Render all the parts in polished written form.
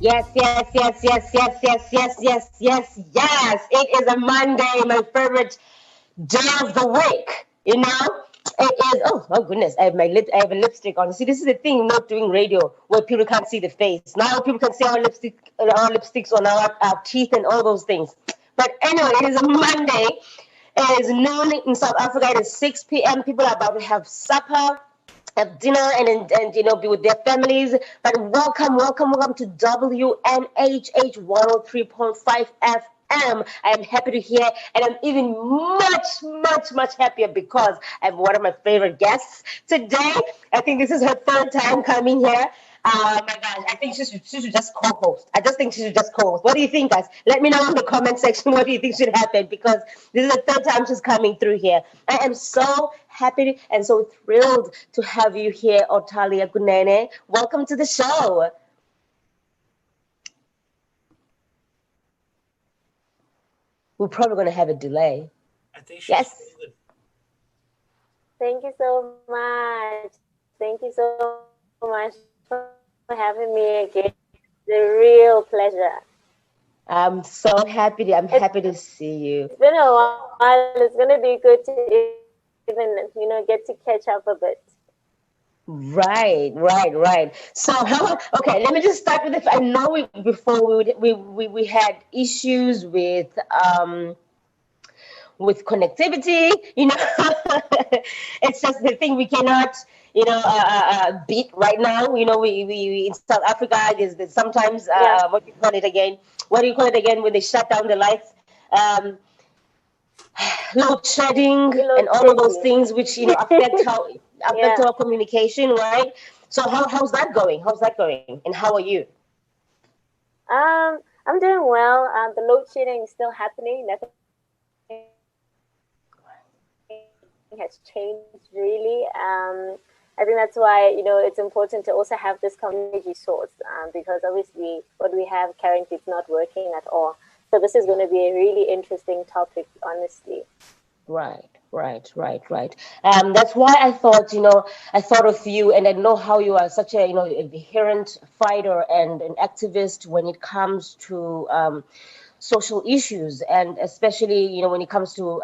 Yes, yes, yes, yes, yes, yes, yes, yes, yes, yes. It is a Monday, my favorite day of the week. It is. Oh goodness, I have my lip. I have a lipstick on. See, this is the thing. Not doing radio where people can't see the face. Now people can see our lipsticks on our teeth and all those things. But anyway, it is a Monday. It is noon in South Africa. It is 6 p.m. People are about to have supper, have dinner, and be with their families. But welcome to WNHH 103.5 FM. I am happy to hear, and I'm even much happier because I have one of my favorite guests today. I think this is her third time coming here. My gosh, I think she should just co-host. I just think she should just co-host. What do you think, guys? Let me know in the comment section what do you think should happen because this is the third time she's coming through here. I am so happy and so thrilled to have you here, Otalia Gunene. Welcome to the show. We're probably going to have a delay. I think she's Yes. frozen. Thank you so much. Thank you so much for having me again. It's a real pleasure. I'm so happy. I'm It's happy to see you. been a while. It's going to be good to even, get to catch up a bit. Right. So how? Okay, let me just start with I know before we had issues with connectivity. It's just the thing we cannot beat right now. We in South Africa there's sometimes Yeah. what do you call it again? What do you call it again when they shut down the lights? Um, Load shedding and Load all of those shedding. things which affect Yeah. our communication, right? So how's that going? How's that going? And how are you? I'm doing well. The load shedding is still happening. Nothing has changed really. I think that's why it's important to also have this community source because obviously what we have currently is not working at all. So this is going to be a really interesting topic, honestly. Right. That's why I thought of you, and I know how you are such a inherent fighter and an activist when it comes to social issues, and especially when it comes to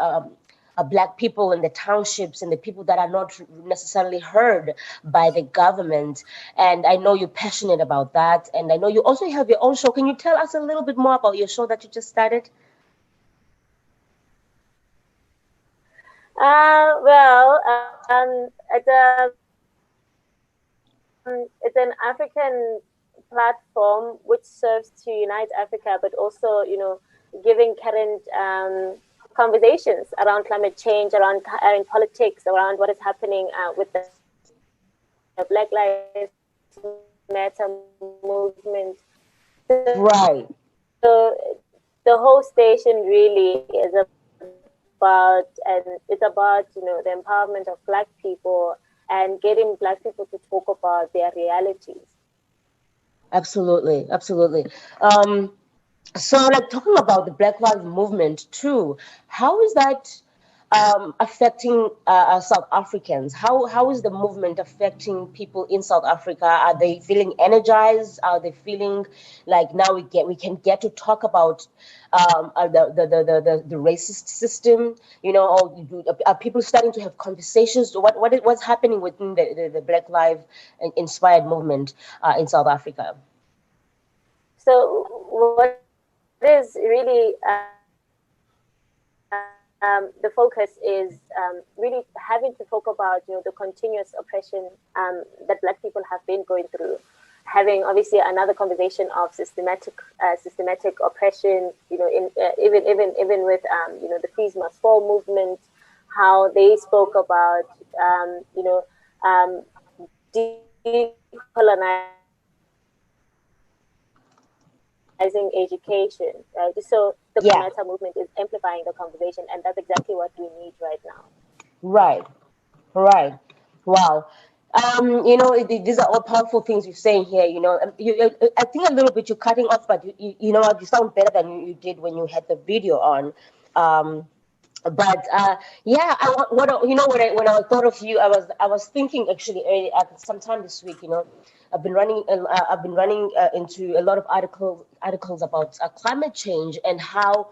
black people in the townships and the people that are not necessarily heard by the government. And I know you're passionate about that, and I know you also have your own show. Can you tell us a little bit more about your show that you just started? Well, it's an African platform which serves to unite Africa, but also, giving current conversations around climate change, around politics, around what is happening with the Black Lives Matter movement. Right. So the whole station really is about the empowerment of Black people and getting Black people to talk about their realities. Absolutely. Um, so, like talking about the Black Lives Movement too, how is that affecting South Africans? How is the movement affecting people in South Africa? Are they feeling energized? Are they feeling like now we can get to talk about the racist system? Or are people starting to have conversations? What's happening within the Black Lives inspired movement in South Africa? So what is really the focus is really having to talk about the continuous oppression that Black people have been going through, having obviously another conversation of systematic oppression, in even with the Freeze Must Fall movement, how they spoke about um, decolonizing education, right? So the Yeah. Matter movement is amplifying the conversation, and that's exactly what we need right now. Right. Right. Wow. These are all powerful things you're saying here. I think a little bit you're cutting off, but you know what? You sound better than you did when you had the video on. Um, but yeah, what when I thought of you, I was thinking actually early, sometime this week. I've been running into a lot of articles about climate change and how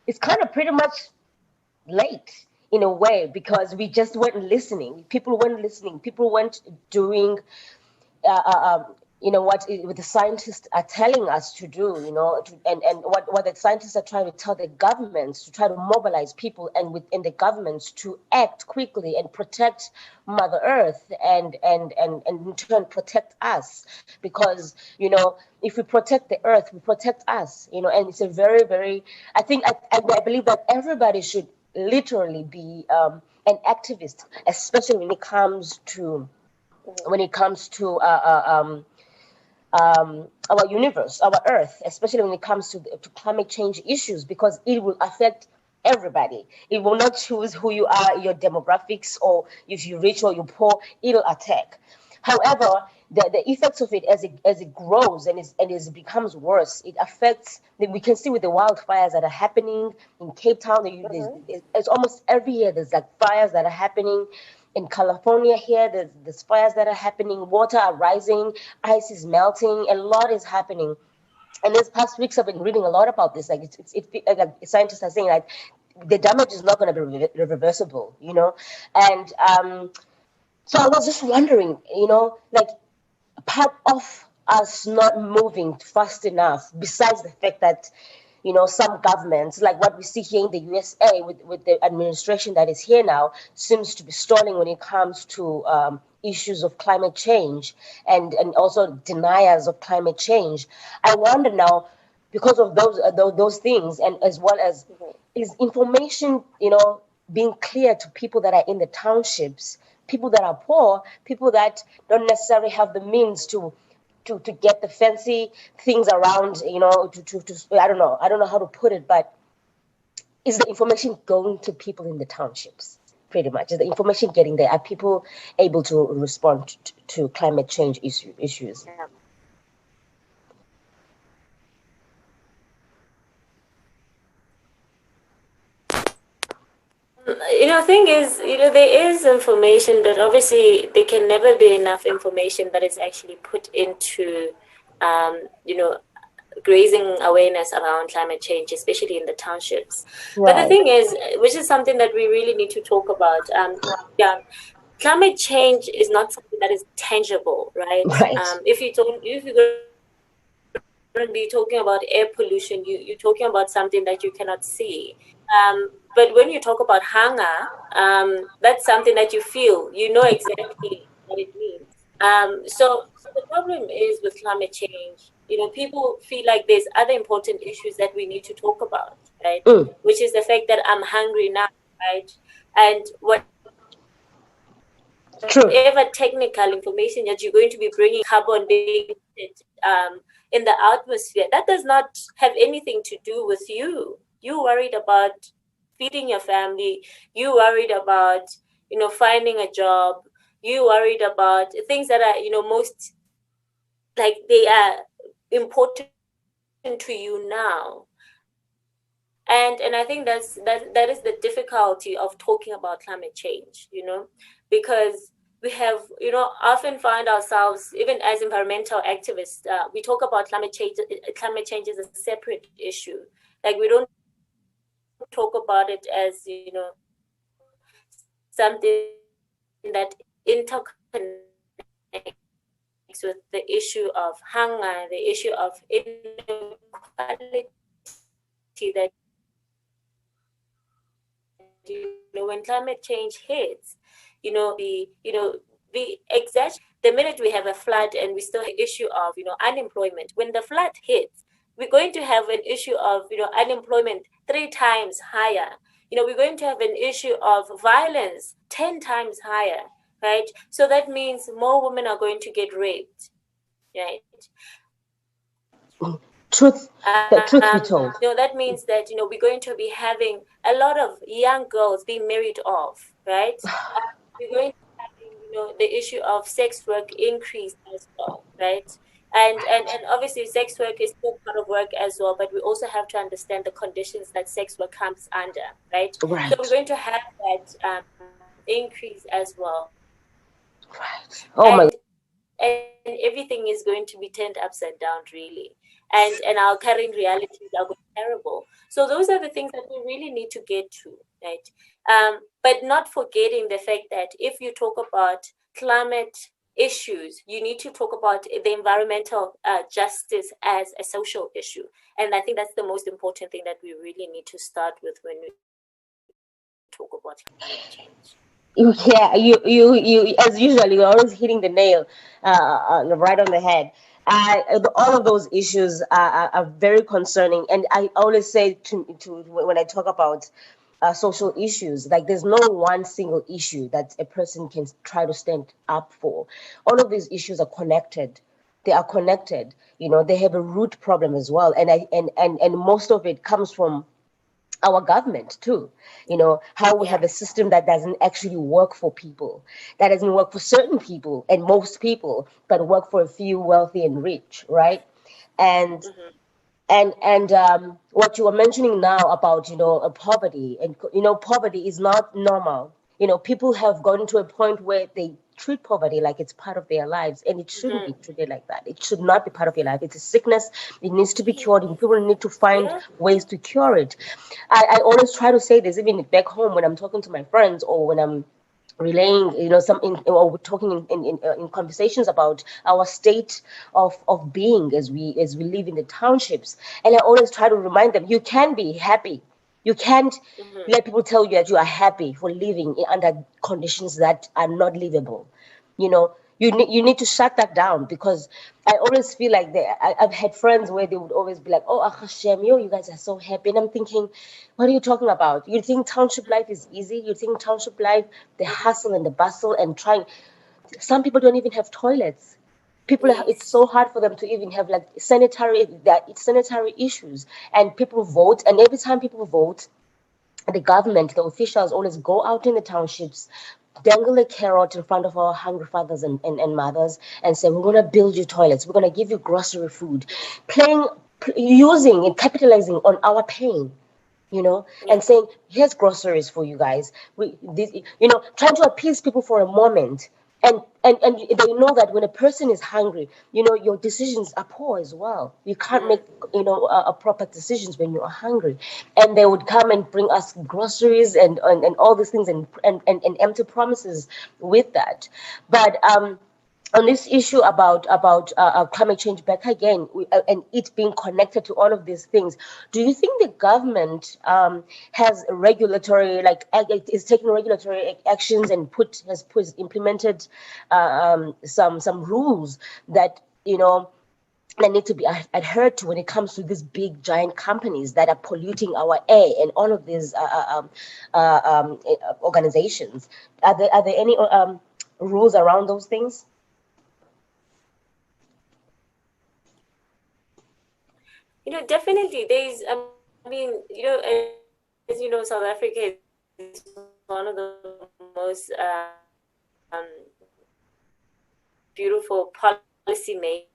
it's kind of pretty much late in a way because we just weren't listening. People weren't listening. People weren't doing uh, uh, um, what the scientists are telling us to do, and what the scientists are trying to tell the governments to try to mobilize people and within the governments to act quickly and protect Mother Earth and in turn protect us because if we protect the earth, we protect us, and it's a very, very, I believe that everybody should literally be an activist, especially when it comes to our universe, our Earth, especially when it comes to climate change issues, because it will affect everybody. It will not choose who you are, your demographics, or if you're rich or you're poor. It'll attack. However, the effects of it as it grows and as it becomes worse, it affects. We can see with the wildfires that are happening in Cape Town. It's almost every year there's like fires that are happening in California here. There's fires that are happening. Water are rising. Ice is melting. A lot is happening. And these past weeks, I've been reading a lot about this. Like like scientists are saying, like the damage is not going to be reversible. And so I was just wondering, like part of us not moving fast enough, besides the fact that some governments, like what we see here in the USA with the administration that is here now, seems to be stalling when it comes to issues of climate change and also deniers of climate change. I wonder now, because of those things, and as well as is information, being clear to people that are in the townships, people that are poor, people that don't necessarily have the means to get the fancy things around, I don't know how to put it, but is the information going to people in the townships? Pretty much. Is the information getting there? Are people able to respond to climate change issues? Yeah. Thing is, there is information, but obviously there can never be enough information that is actually put into, um, you know, raising awareness around climate change, especially in the townships. But the Right. thing is, which is something that we really need to talk about, yeah, climate change is not something that is tangible, right? Right. If you're going to be talking about air pollution, you're talking about something that you cannot see. But when you talk about hunger, that's something that you feel. You know exactly what it means. So the problem is with climate change, people feel like there's other important issues that we need to talk about, right? Which is the Mm, fact that I'm hungry now, right? And whatever technical information that you're going to be bringing true. about carbon being in the atmosphere, that does not have anything to do with you. You worried about feeding your family. You worried about, finding a job. You worried about things that are, most like they are important to you now. And I think that is the difficulty of talking about climate change, because we have, often find ourselves, even as environmental activists, we talk about climate change as a separate issue. Like we don't talk about it as, something that interconnects with the issue of hunger, the issue of inequality that we know when climate change hits. The minute we have a flood and we still have the issue of, unemployment. When the flood hits, we're going to have an issue of, unemployment 3 times higher. We're going to have an issue of violence 10 times higher, right? So that means more women are going to get raped, right? Truth. The truth be That told. means that, we're going to be having a lot of young girls being married off, right? We're going to be having, the issue of sex work increase as well, right? And obviously sex work is still part of work as well, but we also have to understand the conditions that sex work comes under, right? So we're Right. going to have that increase as well. Right. And Oh my. and and everything is going to be turned upside down, really. And our current realities are going terrible. So those are the things that we really need to get to, right? But not forgetting the fact that if you talk about climate issues, you need to talk about the environmental justice as a social issue. And I think that's the most important thing that we really need to start with when we talk about climate change. Yeah, you, as usual, you're always hitting the nail right on the head. All of those issues are very concerning, and I always say to when I talk about social issues, like there's no one single issue that a person can try to stand up for. All of these issues are connected. They are connected. You know, they have a root problem as well, and most of it comes from our government too. You know, how we Yeah. have a system that doesn't actually work for people, that doesn't work for certain people and most people, but work for a few wealthy and rich, right? And Mm-hmm. what you were mentioning now about, poverty, and poverty is not normal. You know, people have gotten to a point where they treat poverty like it's part of their lives, and it shouldn't be Mm-hmm. treated like that. It should not be part of your life. It's a sickness. It needs to be cured, and people need to find Yeah. ways to cure it. I always try to say this, even back home when I'm talking to my friends, or when I'm relaying, some or we're talking in conversations about our state of being as we live in the townships. And I always try to remind them, you can be happy. You can't Mm-hmm. let people tell you that you are happy for living under conditions that are not livable. You need to shut that down, because I always feel like I've had friends where they would always be like, "Oh, Hashem, you guys are so happy," and I'm thinking, what are you talking about? You think township life is easy? You think township life, the hustle and the bustle and trying? Some people don't even have toilets. It's Yes. so hard for them to even have like sanitary issues. And people vote, and every time people vote, the government, the officials always go out in the townships, dangle a carrot in front of our hungry fathers and mothers, and say, we're going to build you toilets, we're going to give you grocery food, using and capitalizing on our pain, Yeah. and saying, here's groceries for you guys. Trying to appease people for a moment. And they know that when a person is hungry, your decisions are poor as well. You can't make, Mm. a proper decisions when you are hungry. And they would come and bring us groceries and all these things, and empty promises with that. But on this issue about climate change, back again, and it being connected to all of these things, do you think the government has regulatory, like, is taking regulatory actions and has implemented some rules that that need to be adhered to when it comes to these big giant companies that are polluting our air, and all of these organizations? Are there any rules around those things? Definitely there's, I mean, as you know, South Africa is one of the most beautiful policymakers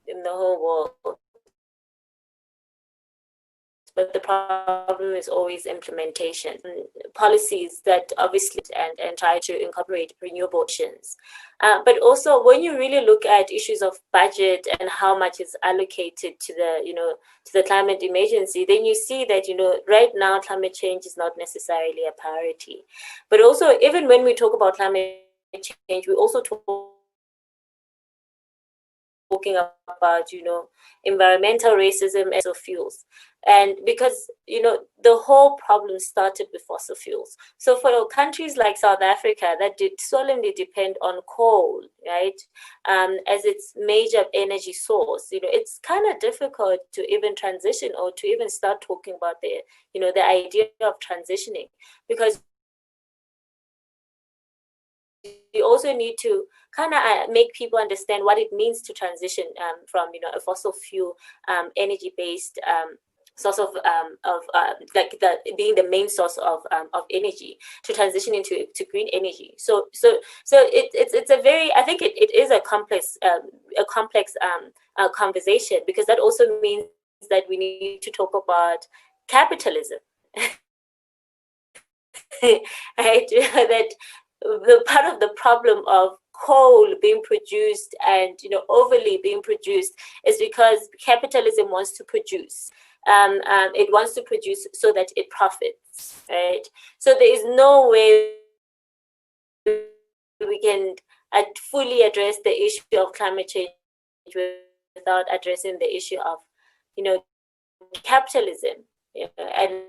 in the whole world. But the problem is always implementation. Policies that obviously and try to incorporate renewable options. But also, when you really look at issues of budget and how much is allocated to the climate emergency, then you see that right now climate change is not necessarily a priority. But also, even when we talk about climate change, we also talking about environmental racism and fossil fuels, and because the whole problem started with fossil fuels. So for countries like South Africa that did solemnly depend on coal, right, as its major energy source, it's kind of difficult to even transition or to even start talking about the idea of transitioning, because you also need to kind of make people understand what it means to transition from a fossil fuel energy based source of like being the main source of energy, to transition into green energy. So it's a very, I think it is a complex conversation, because that also means that we need to talk about capitalism. Right? That the part of the problem of coal being produced and, overly being produced is because capitalism wants to produce. It wants to produce so that it profits, right? So there is no way we can fully address the issue of climate change without addressing the issue of, capitalism, and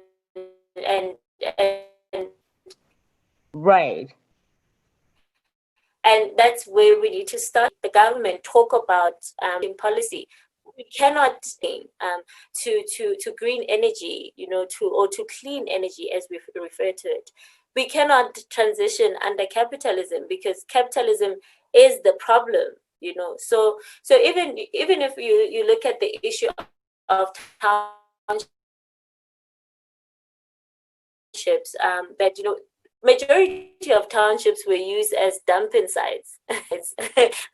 Right. and that's where we need to start. The government talk about in policy. We cannot to green energy, to clean energy, as we refer to it. We cannot transition under capitalism because capitalism is the problem. So even if you look at the issue of townships, that majority of townships were used as dumping sites.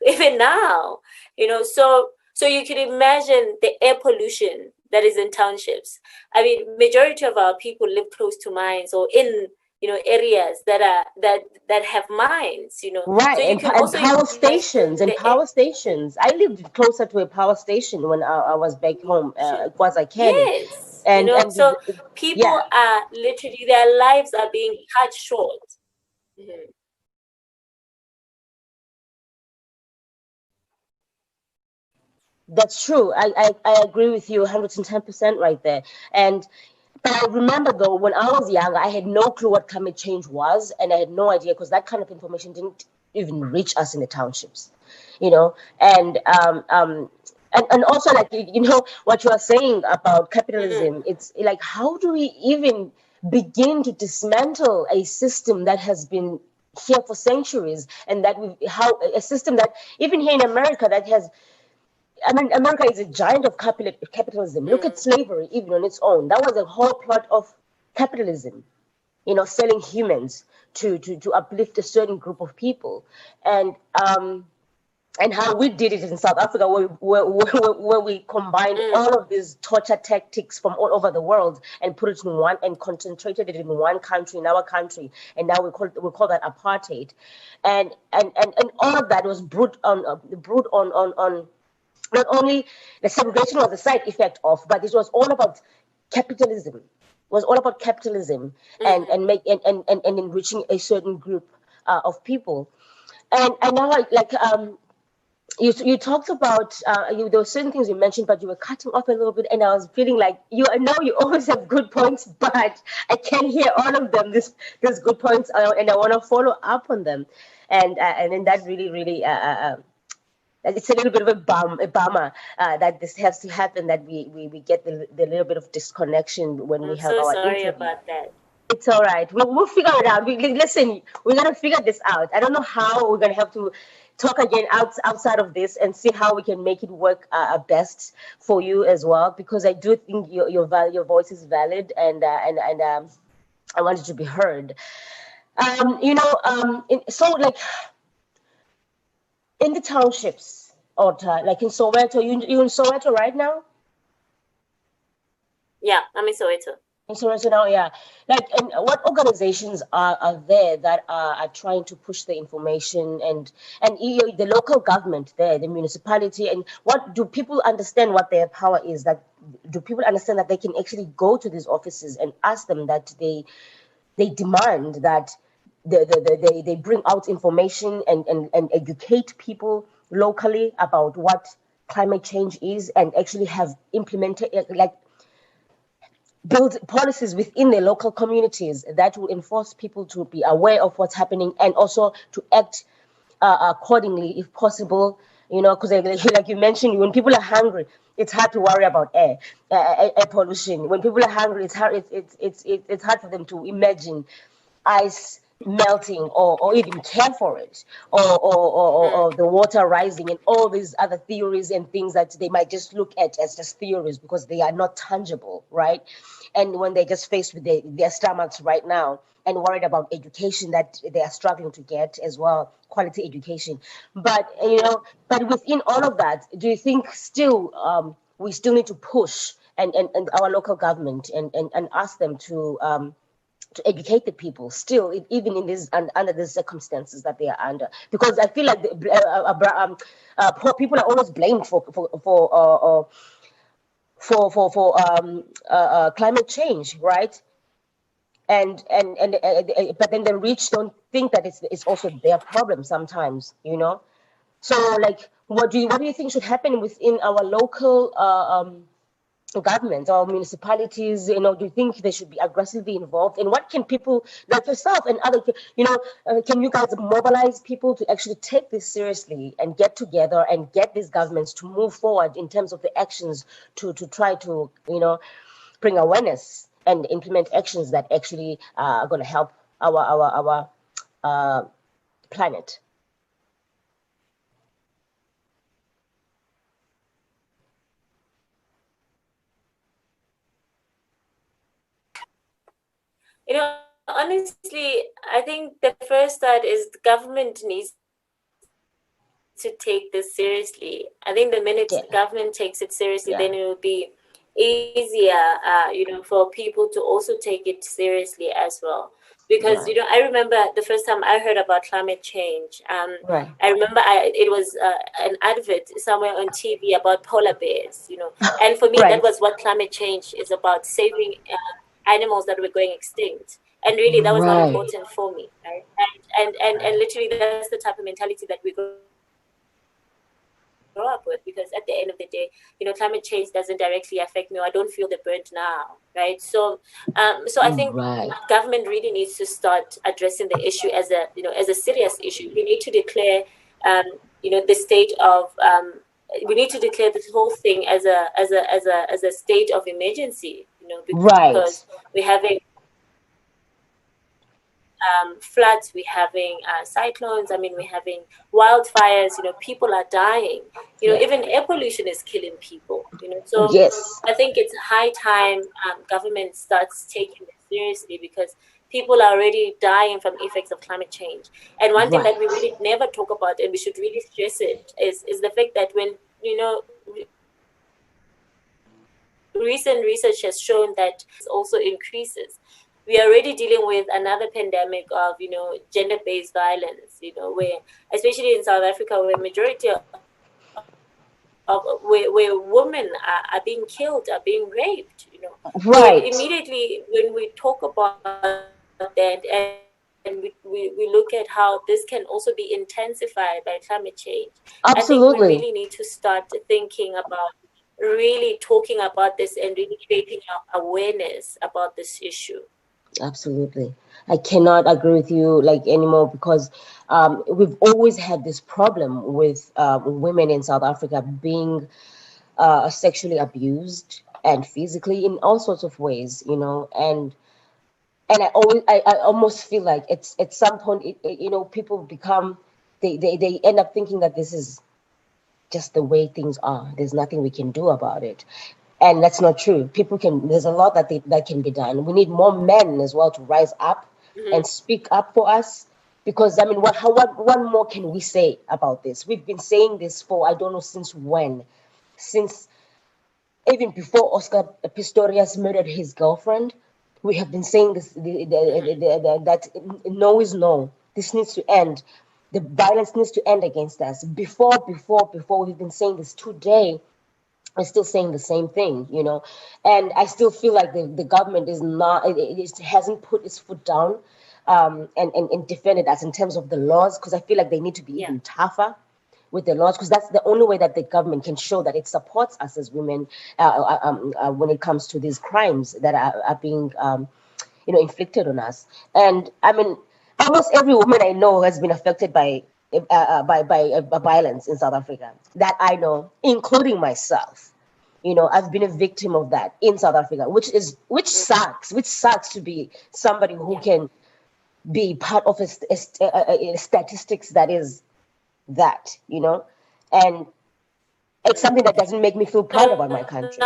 Even now, so you can imagine the air pollution that is in townships. I mean, majority of our people live close to mines or in areas that have mines. Right, So you and, can and also power imagine stations and the power stations. I lived closer to a power station when I was back home. air. It was a cannon, Yes, and so people yeah, are literally, their lives are being cut short. Mhm. that's true. I agree with you 110% right there. And but I remember though, when I was younger, I had no clue what climate change was, and I had no idea because that kind of information didn't even reach us in the townships, you know. And and also like what you are saying about Mm, capitalism. It's like how do we even begin to dismantle a system that has been here for centuries, and that we how a system that even here in America that has I mean, America is a giant of capitalism. Look at mm, slavery, even on its own. That was a whole plot of capitalism, selling humans to uplift a certain group of people. And how we did it in South Africa, where we combined mm, all of these torture tactics from all over the world and put it in one and concentrated it in one country, in our country, and now we call that apartheid, and all of that was brought on not only the segregation was the side effect of, but this was all about capitalism. It was all about capitalism and mm, and enriching a certain group of people. And now you talked about there were certain things you mentioned, but you were cutting off a little bit, and I was feeling like I know you always have good points, but I can't hear all of them. These good points, and I want to follow up on them, and then that really it's a little bit of a bummer that this has to happen, that we get the little bit of disconnection when we I'm have so our sorry interview. about that. It's all right. We'll figure it out. Listen, we're going to figure this out. I don't know how we're going to have to talk again outside of this and see how we can make it work best for you as well, because I do think your voice is valid, and I want it to be heard. So like in the townships, or like in Soweto, you in Soweto right now? Yeah, I'm in Soweto. In Soweto now, yeah. Like, and what organizations are there that are trying to push the information, and the local government there, the municipality, and what do people understand what their power is? That do people understand that they can actually go to these offices and ask them that they demand that they bring out information and educate people locally about what climate change is, and actually have implemented like build policies within their local communities that will enforce people to be aware of what's happening, and also to act accordingly if possible. Because like you mentioned, when people are hungry, it's hard to worry about air pollution. When people are hungry, it's hard. It's hard for them to imagine ice melting, or even care for it, or Mm, the water rising, and all these other theories and things that they might just look at as just theories because they are not tangible, right? And when they're just faced with their stomachs right now, and worried about education that they are struggling to get as well, quality education. But mm. but within all of that, do you think still we still need to push and our local government, and ask them to educate the people still, even in this under the circumstances that they are under, because I feel like poor people are always blamed for climate change, right? And but then the rich don't think that it's also their problem sometimes, you know. So like, what do you think should happen within our local governments or municipalities? You know, do you think they should be aggressively involved? And what can people like yourself and other, you know, can you guys mobilize people to actually take this seriously and get together and get these governments to move forward in terms of the actions to try to, you know, bring awareness and implement actions that actually are going to help our uh, planet? Honestly, I think the first start is the government needs to take this seriously. I think the minute Yeah, the government takes it seriously, yeah, then it will be easier, for people to also take it seriously as well. Because right, I remember the first time I heard about climate change. right, I remember it was an advert somewhere on TV about polar bears. And for me, that right, was what climate change is about: saving animals that were going extinct. And really, that was not right. important for me, right? And literally, that's the type of mentality that we grow up with, because at the end of the day, climate change doesn't directly affect me, or I don't feel the burnt now, right? So I think government really needs to Right. start addressing the issue as a serious issue. We need to declare, the state of we need to declare this whole thing as a state of emergency, because Right. we're having floods, we're having cyclones. I mean, we're having wildfires. People are dying. Yeah. Even air pollution is killing people. So Yes. I think it's high time government starts taking this seriously, because people are already dying from effects of climate change. And one thing Right. that we really never talk about, and we should really stress it, is the fact that when recent research has shown that also increases. We are already dealing with another pandemic of gender-based violence. Where, especially in South Africa, where majority of where women are being killed, are being raped. So Right. immediately when we talk about that, and we look at how this can also be intensified by climate change, I think we really need Absolutely. to start thinking about really talking about this and really creating awareness about this issue. Absolutely. I cannot agree with you like anymore, because we've always had this problem with women in South Africa being sexually abused and physically in all sorts of ways, you know. And I almost feel like it's at some point, you know, people become, they end up thinking that this is just the way things are. There's nothing we can do about it. And that's not true. People can, there's a lot that can be done. We need more men as well to rise up and Hmm. speak up for us. Because I mean, what more can we say about this? We've been saying this for I don't know since when. Since even before Oscar Pistorius murdered his girlfriend, we have been saying this, that no is no. This needs to end. The violence needs to end against us. Before, we've been saying this today. I'm still saying the same thing, you know, and I still feel like the government is not, it hasn't put its foot down, and defended us in terms of the laws, because I feel like they need to be Yeah. even tougher with the laws, because that's the only way that the government can show that it supports us as women, when it comes to these crimes that are being, you know, inflicted on us. And I mean, almost every woman I know has been affected by violence in South Africa that I know, including myself. You know, I've been a victim of that in South Africa, which sucks to be somebody who Yeah. can be part of a statistics that is that, you know. And it's Mm. something that doesn't make me feel proud about So my now country.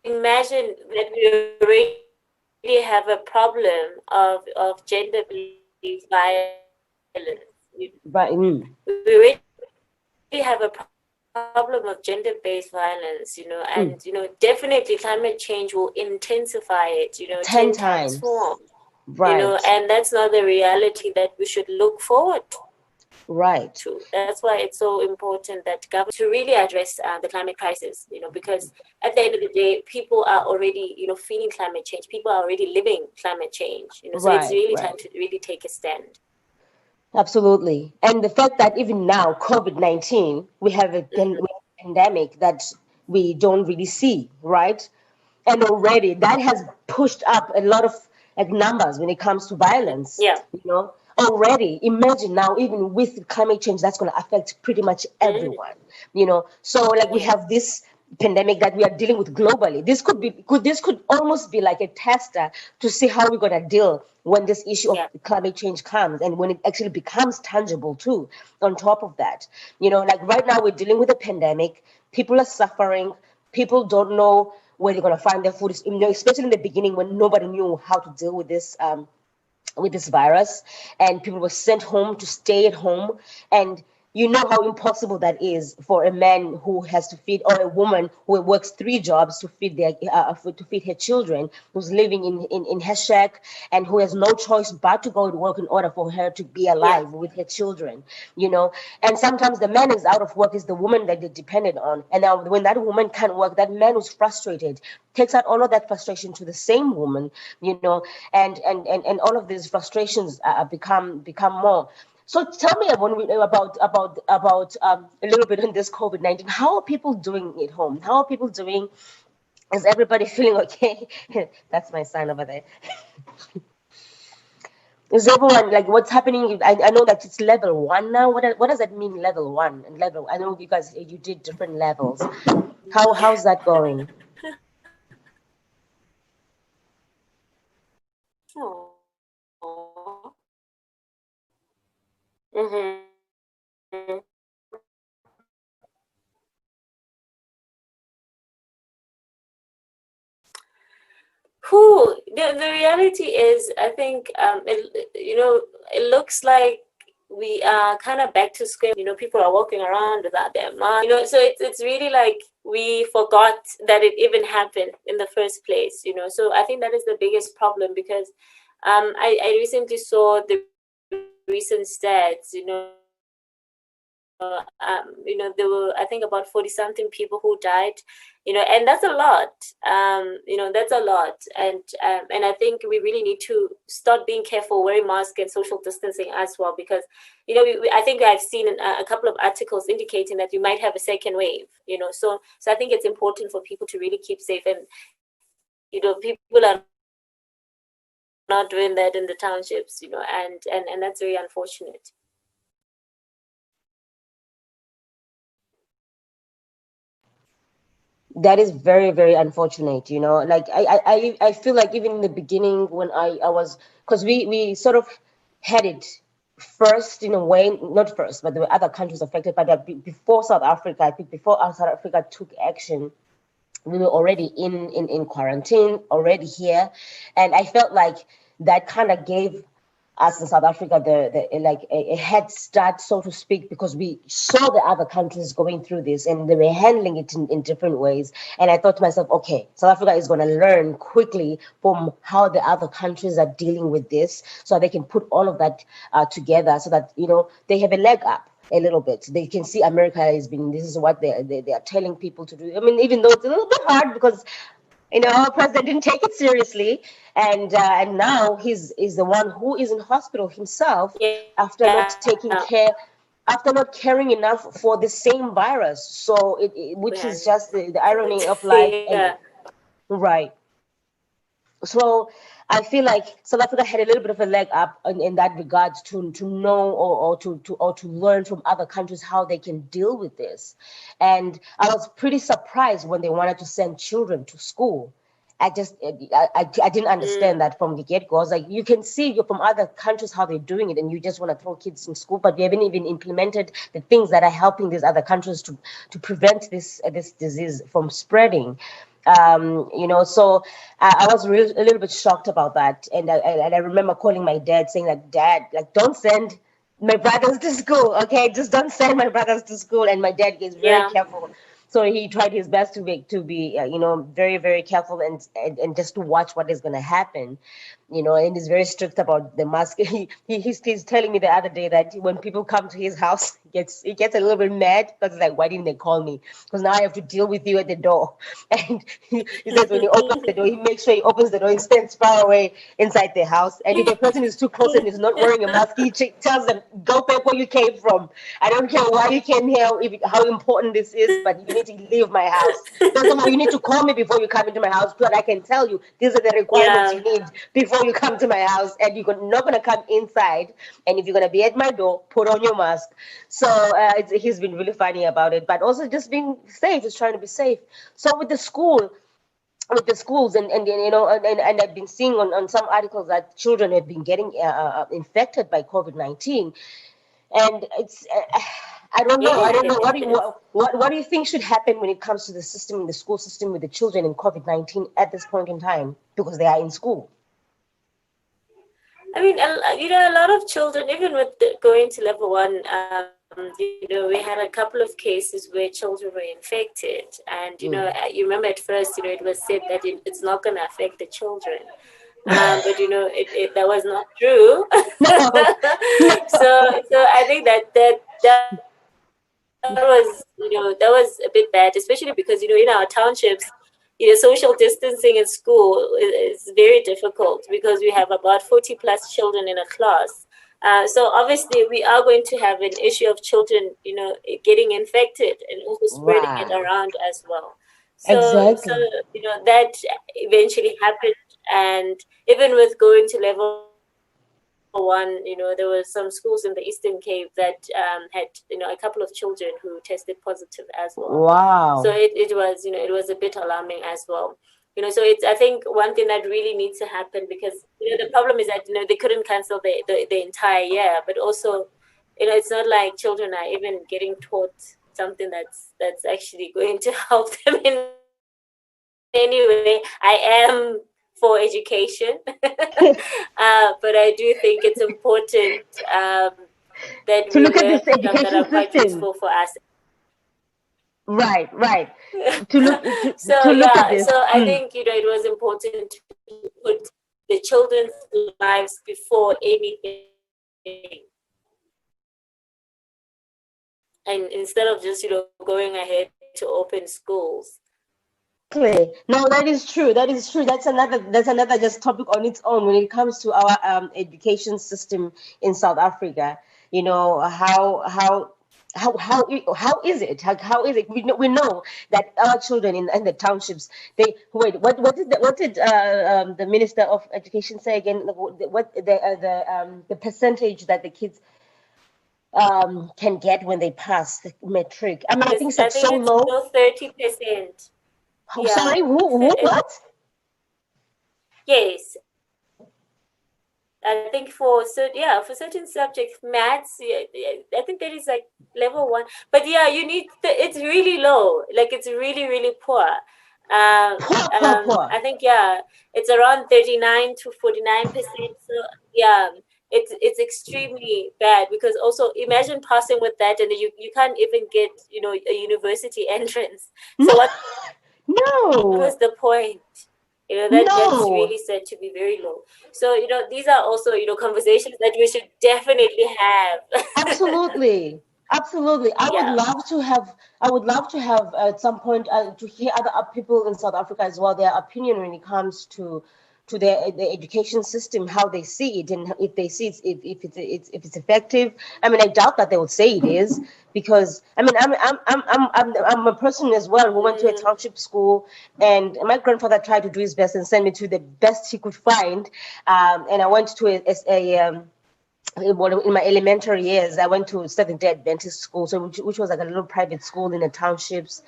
imagine that we already have a problem of gender-based violence. But We already have a problem of gender-based violence, and definitely climate change will intensify it, 10 10 times times. more. Right. and that's not the reality that we should look forward Right. to. That's why it's so important that government to really address the climate crisis, because at the end of the day, people are already, feeling climate change. People are already living climate change, so it's Right. really time Right. to really take a stand. Absolutely. And the fact that even now, COVID-19, we have we have a pandemic that we don't really see, right? And already that has pushed up a lot of like numbers when it comes to violence, Yeah. already imagine now, even with climate change, that's going to affect pretty much Mm. everyone, so like we Yeah. have this pandemic that we are dealing with globally. This could almost be like a tester to see how we're going to deal when this issue of Yeah. climate change comes, and when it actually becomes tangible too. On top of that, like right now we're dealing with a pandemic. People are suffering. People don't know where they're going to find their food, especially in the beginning when nobody knew how to deal with this virus, and people were sent home to stay at home. And you know how impossible that is for a man who has to feed, or a woman who works three jobs to feed to feed her children, who's living in her shack, and who has no choice but to go to work in order for her to be Yeah. alive with her children. And sometimes the man is out of work, is the woman that they depended on. And now when that woman can't work, that man who's frustrated takes out all of that frustration to the same woman. And all of these frustrations become more. So tell me about a little bit on this COVID-19. How are people doing at home? How are people doing? Is everybody feeling okay? That's my sign over there. Is everyone like, what's happening? I know that it's level one now. What does that mean, level one and level? I know you guys, you did different levels. How's that going? Oh. Mm-hmm. Who the reality is, I think, it looks like we are kind of back to square. People are walking around without their mask. So it's really like we forgot that it even happened in the first place. So I think that is the biggest problem, because I recently saw the recent stats. There were, I think, about 40 something people who died, and that's a lot. That's a lot. And I think we really need to start being careful, wearing masks and social distancing as well, because, I think I've seen a couple of articles indicating that you might have a second wave, so I think it's important for people to really keep safe. And, people are not doing that in the townships, and that's very unfortunate. That is very, very unfortunate. Like I feel like even in the beginning when I was, because we sort of had it first in a way, not first, but there were other countries affected. But before South Africa, I think before South Africa took action, we were already in quarantine already here. And I felt like that kind of gave us in South Africa the like a head start, so to speak, because we saw the other countries going through this and they were handling it in different ways. And I thought to myself, okay, South Africa is going to learn quickly from how the other countries are dealing with this, so they can put all of that together, so that they have a leg up a little bit. They can see America is being, this is what they are telling people to do. I mean, even though it's a little bit hard because our president didn't take it seriously, and now he's the one who is in hospital himself after Yeah. not taking care, after not caring enough for the same virus. So which Yeah. is just the It's irony of life. And fear. right. So I feel like South Africa had a little bit of a leg up in that regard, to know, or to learn from other countries how they can deal with this. And I was pretty surprised when they wanted to send children to school. I didn't Mm. understand that from the get-go. I was like, you can see you're from other countries how they're doing it, and you just want to throw kids in school, but you haven't even implemented the things that are helping these other countries to prevent this disease from spreading. So I was a little bit shocked about that. And I remember calling my dad saying that, Dad, like, don't send my brothers to school, okay? Just don't send my brothers to school. And my dad is very Yeah. careful. So he tried his best to be very, very careful and just to watch what is going to happen, and he's very strict about the mask. He's telling me the other day that when people come to his house, he gets a little bit mad because he's like, why didn't they call me? Because now I have to deal with you at the door. And he says when he opens the door, he makes sure he opens the door and stands far away inside the house. And if a person is too close and is not wearing a mask, he tells them, go back where you came from. I don't care why you came here, how important this is, but you need to leave my house. First of all, you need to call me before you come into my house so that I can tell you these are the requirements Yeah. you need before you come to my house. And you're not going to come inside. And if you're going to be at my door, put on your mask. So he's been really funny about it, but also just being safe, just trying to be safe. So with the schools and I've been seeing on some articles that children have been getting infected by COVID-19, and it's I don't know Yes. what do you think should happen when it comes to the system, in the school system, with the children in COVID-19 at this point in time, because they are in school. I mean, a lot of children, even with going to level one, we had a couple of cases where children were infected, and Mm. you remember at first, it was said that it's not going to affect the children, but that was not true. No, So I think that was a bit bad, especially because in our townships, social distancing in school is very difficult because we have about 40 plus children in a class. So obviously we are going to have an issue of children, getting infected and also spreading it right, around as well. So exactly. that eventually happened, and even with going to level one, there were some schools in the Eastern Cape that had a couple of children who tested positive as well. So Wow. it was a bit alarming as well. So it's, I think, one thing that really needs to happen, because the problem is that they couldn't cancel the entire year, but also it's not like children are even getting taught something that's actually going to help them in any way. I am for education, but I do think it's important that we To learn look at stuff this that are quite education useful for system. us. Right, right. To look to, So to look at yeah, this. so I Mm. think it was important to put the children's lives before anything, and instead of just going ahead to open schools. Exactly. No, that is true. That is true. That's another just topic on its own when it comes to our education system in South Africa. How is it? How is it? We know that our children in the townships. They wait. What did the Minister of Education say again? The percentage that the kids can get when they pass the matric? I mean, I think it's I like so think it's low. below 30%. Oh, Yeah, sorry, who what? yes. I think for certain subjects, maths. I think that is like level one. But yeah, it's really low. Like it's really really poor. Poor, poor, I poor. think it's around 39 to 49%. So yeah, it's extremely bad, because also imagine passing with that, and you can't even get a university entrance. No, So what no, was the point? That's no. really said to be very low. So these are also conversations that we should definitely have. Absolutely, absolutely. I would Yeah. love to have. I would love to have at some point to hear other people in South Africa as well, their opinion when it comes to the education system, how they see it, and if they see if it's effective. I mean, I doubt that they would say it is, because I mean, I'm a person as well who went to a Mm, township school, and my grandfather tried to do his best and send me to the best he could find, and I went to in my elementary years, I went to Seventh Day Adventist school, so which was like a little private school in the townships.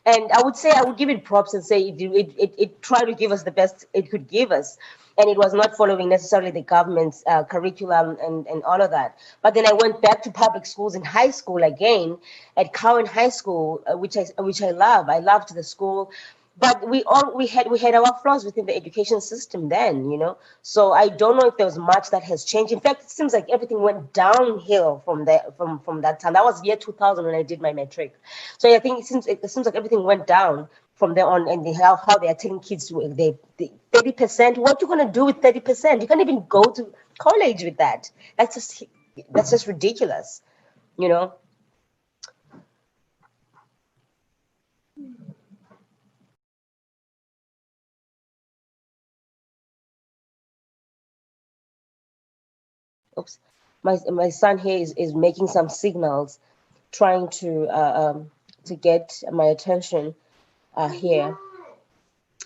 And I would say I would give it props and say it tried to give us the best it could give us, and it was not following necessarily the government's curriculum and all of that. But then I went back to public schools in high school again at Cowan High School, which I love. I loved the school, but we had our flaws within the education system then, so I don't know if there was much that has changed. In fact, it seems like everything went downhill from there, from that time. That was year 2000 when I did my matric. So I think it seems like everything went down from there on, and how they are telling kids to they 30%. What you gonna do with 30%? You can't even go to college with that. That's just ridiculous, you know. Oops, my son here is making some signals, trying to get my attention here.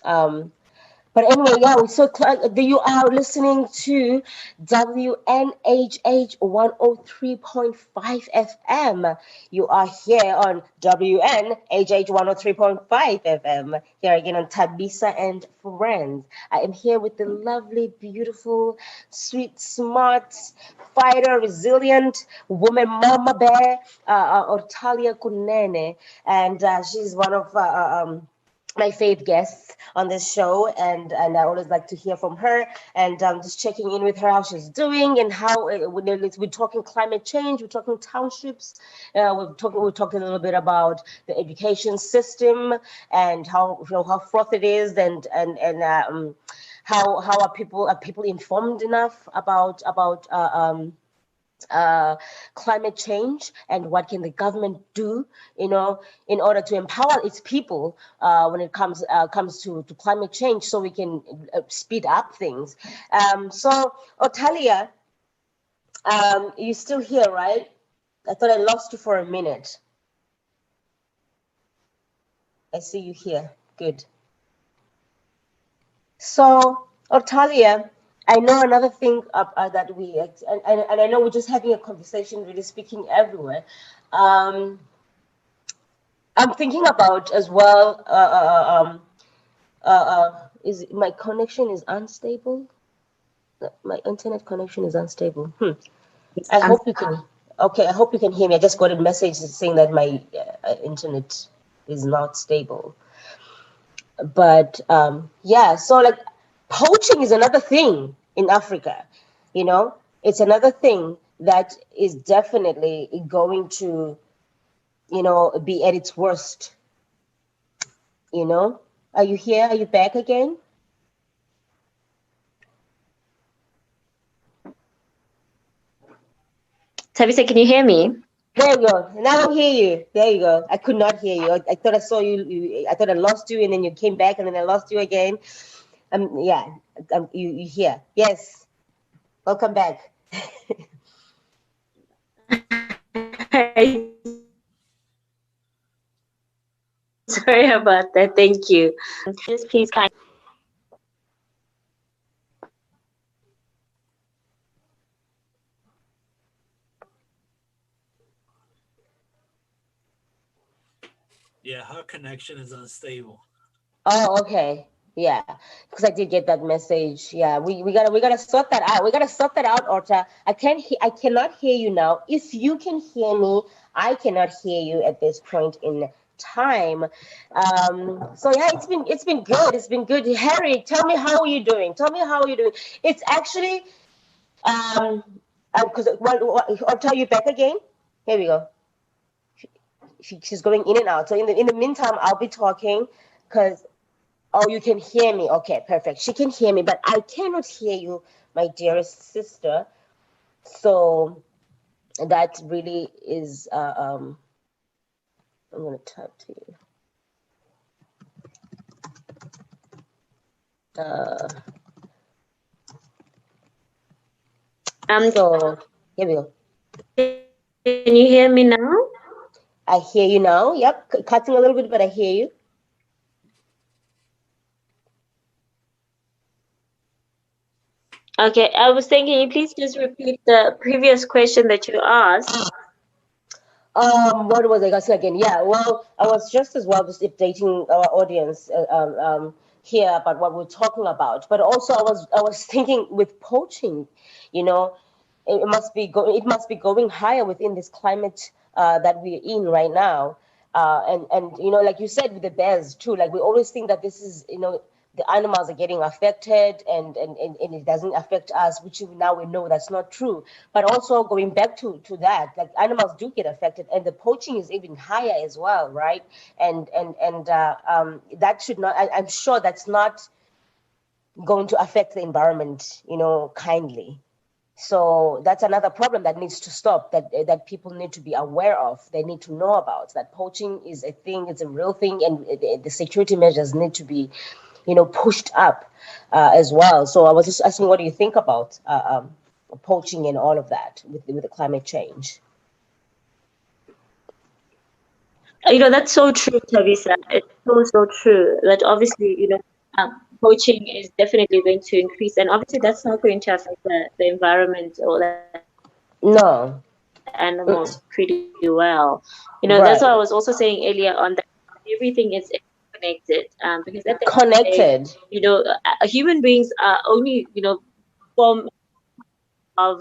Um, But anyway, yeah, you are listening to WNHH 103.5 FM. You are here on WNHH 103.5 FM. Here again on Thabisa and Friends. I am here with the lovely, beautiful, sweet, smart, fighter, resilient woman, Mama Bear, Ortalia Kunene. And she's one of my favorite guests on this show, and I always like to hear from her, and just checking in with her, how she's doing, and how we're talking climate change, we're talking townships, we talked a little bit about the education system and how fraught it is, and how are people informed enough about climate change, and what can the government do, in order to empower its people when it comes to climate change, so we can speed up things. So, Otalia, you still here, right? I thought I lost you for a minute. I see you here. Good. So, Otalia, I know another thing that and I know we're just having a conversation, really speaking everywhere. Um, I'm thinking about as well. Is my connection is unstable? My internet connection is unstable. I Um, hope you can. Okay, I hope you can hear me. I just got a message saying that my internet is not stable. But yeah, so like poaching is another thing in Africa. It's another thing that is definitely going to be at its worst. Are you here? Are you back again? Thabisa, can you hear me? There you go. Now I hear you. There you go. I could not hear you. I thought I saw you. I thought I lost you, and then you came back, and then I lost you again. Yeah. You here? Yes. Welcome back. Sorry about that. Thank you. Just please kind. Yeah, her connection is unstable. Oh, okay. Yeah, because I did get that message. Yeah, we gotta sort that out. We gotta sort that out, Orta. I cannot hear you now. If you can hear me, I cannot hear you at this point in time. So yeah, it's been good. It's been good. Harry, tell me, how are you doing? Tell me, how are you doing? It's actually because Orta, you back again? Here we go. She's going in and out. So in the meantime, I'll be talking because. Oh, you can hear me. Okay, perfect. She can hear me, but I cannot hear you, my dearest sister. So that really is. I'm gonna type to you. Uh, so here we go. Can you hear me now? I hear you now. Yep, cutting a little bit, but I hear you. Okay, I was saying, can you please just repeat the previous question that you asked? What was I gonna say again? Yeah, well, I was just as well just updating our audience here about what we're talking about, but also I was thinking with poaching, you know, it must be going higher within this climate that we're in right now. And like you said with the bears too, like we always think that this is, the animals are getting affected and it doesn't affect us, which now we know that's not true. But also going back to that, like animals do get affected, and the poaching is even higher as well, right? And that should not, I'm sure that's not going to affect the environment, kindly. So that's another problem that needs to stop, that people need to be aware of. They need to know about that poaching is a thing, it's a real thing, and the security measures need to be, pushed up as well. So I was just asking, what do you think about poaching and all of that with the climate change? That's so true, Tavisa. It's so, so true that obviously, poaching is definitely going to increase, and obviously that's not going to affect the environment or the animals pretty No. well. That's what I was also saying earlier on, that Right. everything is connected. Because at the end of the day, Connected. human beings are only, form of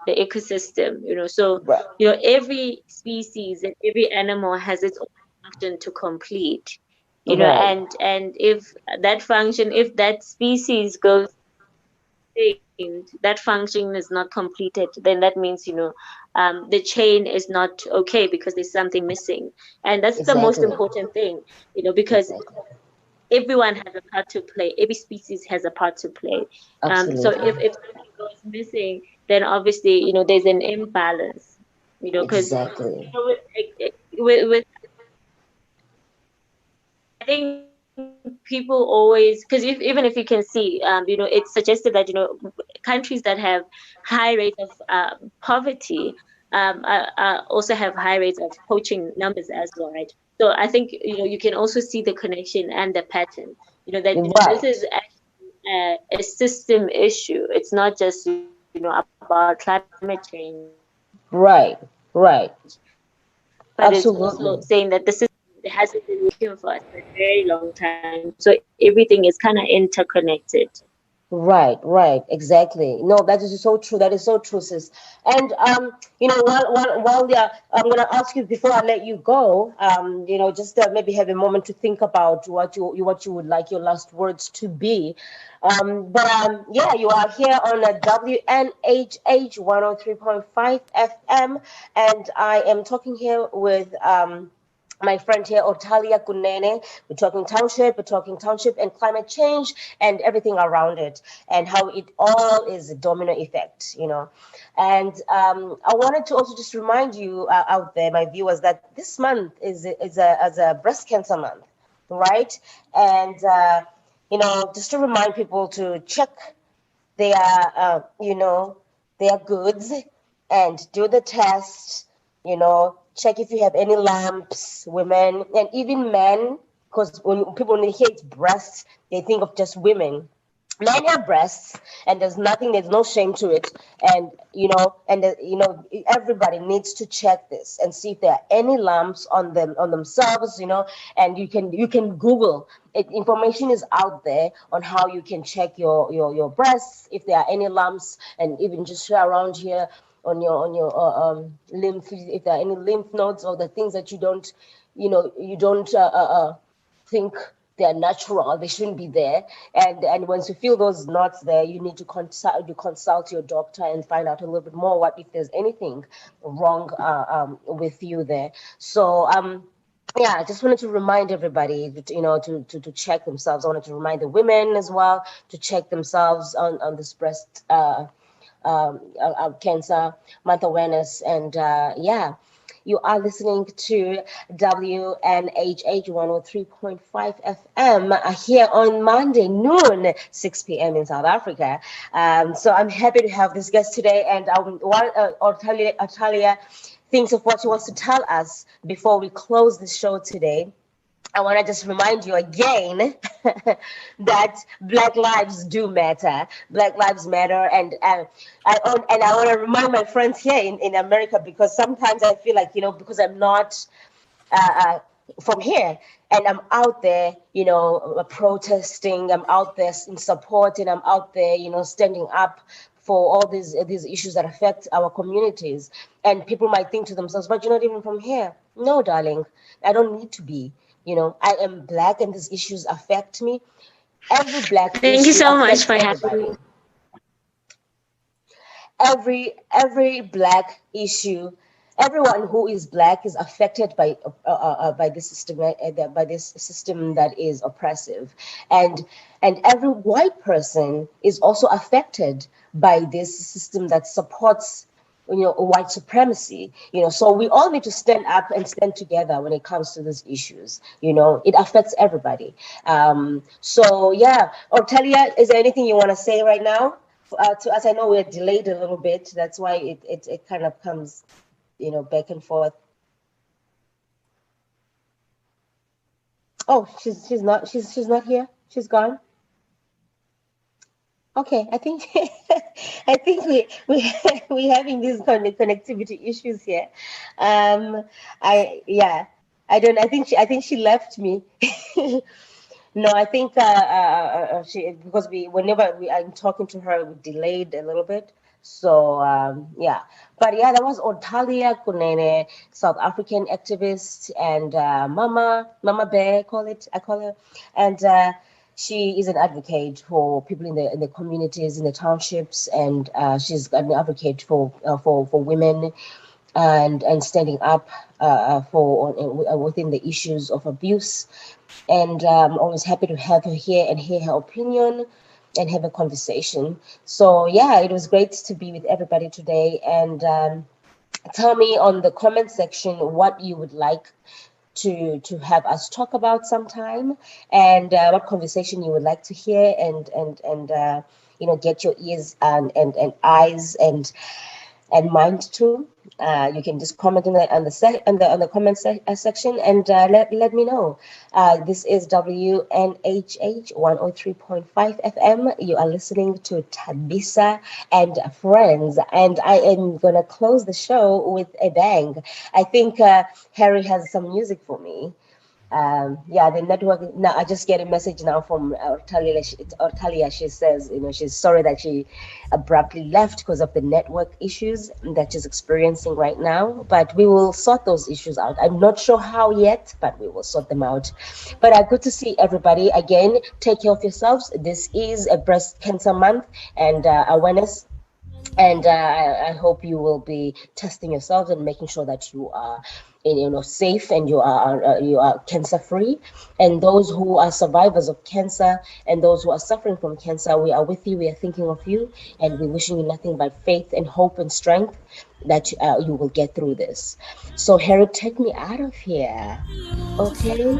the ecosystem, so Right. every species and every animal has its own function to complete, Right. and if that species goes extinct, that function is not completed, then that means, the chain is not okay because there's something missing. And that's the most Exactly. important thing, because Exactly. everyone has a part to play. Every species has a part to play. So Absolutely. if something goes missing, then obviously, there's an imbalance. Because Exactly. with I think people always, because even if you can see, it's suggested that countries that have high rates of poverty also have high rates of poaching numbers as well, right? So I think you can also see the connection and the pattern. That this is Right. actually a system issue. It's not just about climate change, Right. Right. but it's also saying Absolutely. that the system hasn't been working for us for a very long time. So everything is kind of interconnected. Right, right, exactly. No, that is so true. That is so true, sis. And while yeah, I'm gonna ask you before I let you go. Just maybe have a moment to think about what you would like your last words to be. But yeah, you are here on a WNHH 103.5 FM, and I am talking here with my friend here, Otalia Kunene. We're talking township and climate change and everything around it, and how it all is a domino effect, And I wanted to also just remind you out there, my viewers, that this month is a breast cancer month, right? And just to remind people to check their their goods and do the test, check if you have any lumps, women and even men, because when people hear it's breasts, they think of just women. Men have breasts, and there's no shame to it. And everybody needs to check this and see if there are any lumps on themselves. And you can Google it. Information is out there on how you can check your breasts if there are any lumps, and even just around here on your lymph, if there are any lymph nodes or the things that you don't think they're natural, they shouldn't be there. And once you feel those knots there, you need to consult your doctor and find out a little bit more what if there's anything wrong with you there. So yeah, I just wanted to remind everybody that, to check themselves. I wanted to remind the women as well to check themselves on this breast cancer month awareness. And yeah, you are listening to WNHH 103.5 FM here on Monday noon, 6 p.m. in South Africa. So I'm happy to have this guest today, and while Atalia thinks of what she wants to tell us before we close the show today, I want to just remind you again that Black lives do matter. Black lives matter, and I want to remind my friends here in America, because sometimes I feel like, because I'm not uh, uh, from here, and I'm out there, protesting. I'm out there in support, and I'm out there, standing up for all these issues that affect our communities. And people might think to themselves, but you're not even from here. No, darling, I don't need to be. I am black and these issues affect me. Every black Thank you issue so much affects for having me. everybody. Every black issue, everyone who is black is affected by this system, by this system that is oppressive, and every white person is also affected by this system that supports white supremacy. So we all need to stand up and stand together when it comes to these issues. It affects everybody. So yeah, Ortelia, is there anything you want to say right now to us? I know we're delayed a little bit. That's why it kind of comes, back and forth. Oh, she's not here. She's gone. Okay, I think I think we having these connectivity issues here. I yeah, I think she left me. No, I think she, because whenever I'm talking to her, we delayed a little bit. So yeah, but yeah, that was Otalia Kunene, South African activist, and Mama Bear, I call her, and she is an advocate for people in the communities, in the townships, and she's an advocate for women and standing up for within the issues of abuse. And I'm always happy to have her here and hear her opinion and have a conversation. So yeah, it was great to be with everybody today. And tell me on the comment section what you would like to have us talk about sometime, and what conversation you would like to hear, and get your ears and eyes and mind too. You can just comment on the comment section, and let me know. This is WNHH 103.5 FM. You are listening to Thabisa and Friends, and I am gonna close the show with a bang. I think Harry has some music for me. Yeah, the network. Now I just get a message now from Ortalia. Ortalia, she says, she's sorry that she abruptly left because of the network issues that she's experiencing right now. But we will sort those issues out. I'm not sure how yet, but we will sort them out. But good to see everybody again. Take care of yourselves. This is a breast cancer month and awareness, and I hope you will be testing yourselves and making sure that you are safe, and you are cancer free. And those who are survivors of cancer and those who are suffering from cancer, we are with you, we are thinking of you, and we're wishing you nothing but faith and hope and strength that you will get through this. So Harry, take me out of here. Okay.